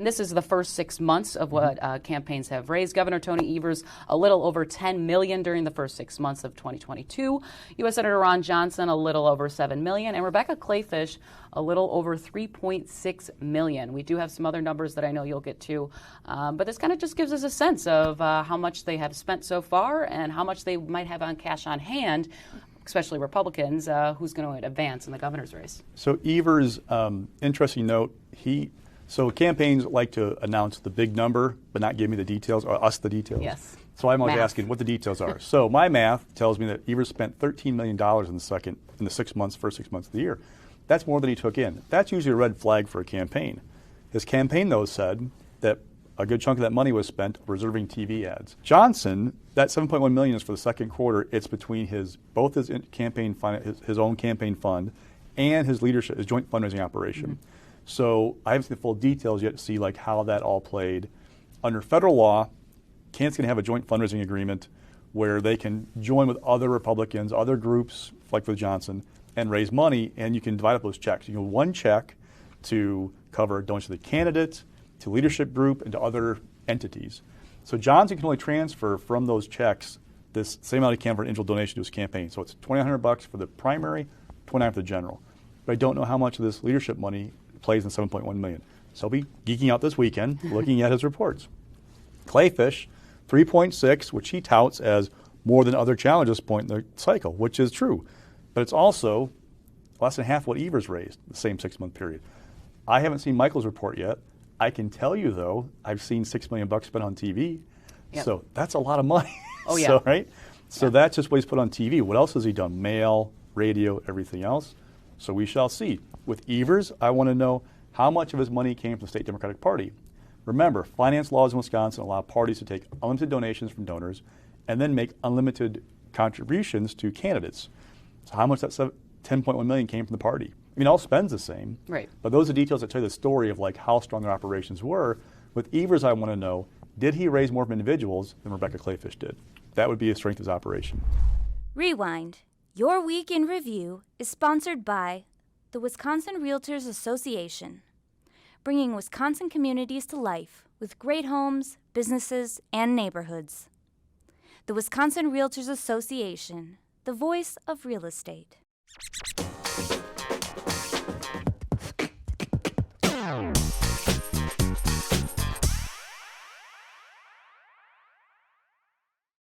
this is the first 6 months of what campaigns have raised. Governor Tony Evers, a little over $10 million during the first 6 months of 2022. U.S. Senator Ron Johnson, a little over $7 million. And Rebecca Kleefisch, a little over $3.6 million. We do have some other numbers that I know you'll get to, but this kind of just gives us a sense of how much they have spent so far and how much they might have on cash on hand, especially Republicans, who's going to advance in the governor's race. So Evers, interesting note, so campaigns like to announce the big number, but not give me the details, or us the details. Yes. So I'm always asking what the details are. So my math tells me that Evers spent $13 million in the 6 months, first 6 months of the year. That's more than he took in. That's usually a red flag for a campaign. His campaign, though, said that a good chunk of that money was spent reserving TV ads. Johnson, that $7.1 million is for the second quarter. It's between both his campaign fund, his own campaign fund, and his leadership, his joint fundraising operation. Mm-hmm. So I haven't seen the full details yet to see like how that all played. Under federal law, candidates can have a joint fundraising agreement where they can join with other Republicans, other groups like with Johnson, and raise money, and you can divide up those checks. You can one check to cover donations to the candidate, to leadership group, and to other entities. So Johnson can only transfer from those checks this same amount he can for an individual donation to his campaign. So it's $2,900 for the primary, $2,900 for the general. But I don't know how much of this leadership money plays in $7.1 million. So I'll be geeking out this weekend looking at his reports. Kleefisch, 3.6, which he touts as more than other challenges point in the cycle, which is true. But it's also less than half what Evers raised the same 6 month period. I haven't seen Michael's report yet. I can tell you though, I've seen $6 million spent on TV. Yep. So that's a lot of money. Oh yeah. So, right? So that's just what he's put on TV. What else has he done? Mail, radio, everything else. So we shall see. With Evers, I want to know how much of his money came from the state Democratic Party. Remember, finance laws in Wisconsin allow parties to take unlimited donations from donors and then make unlimited contributions to candidates. So how much that $10.1 million came from the party? I mean, all spends the same. Right. But those are details that tell you the story of like how strong their operations were. With Evers, I want to know, did he raise more from individuals than Rebecca Kleefisch did? That would be a strength of his operation. Rewind. Your Week in Review is sponsored by the Wisconsin Realtors Association, bringing Wisconsin communities to life with great homes, businesses, and neighborhoods. The Wisconsin Realtors Association, the voice of real estate.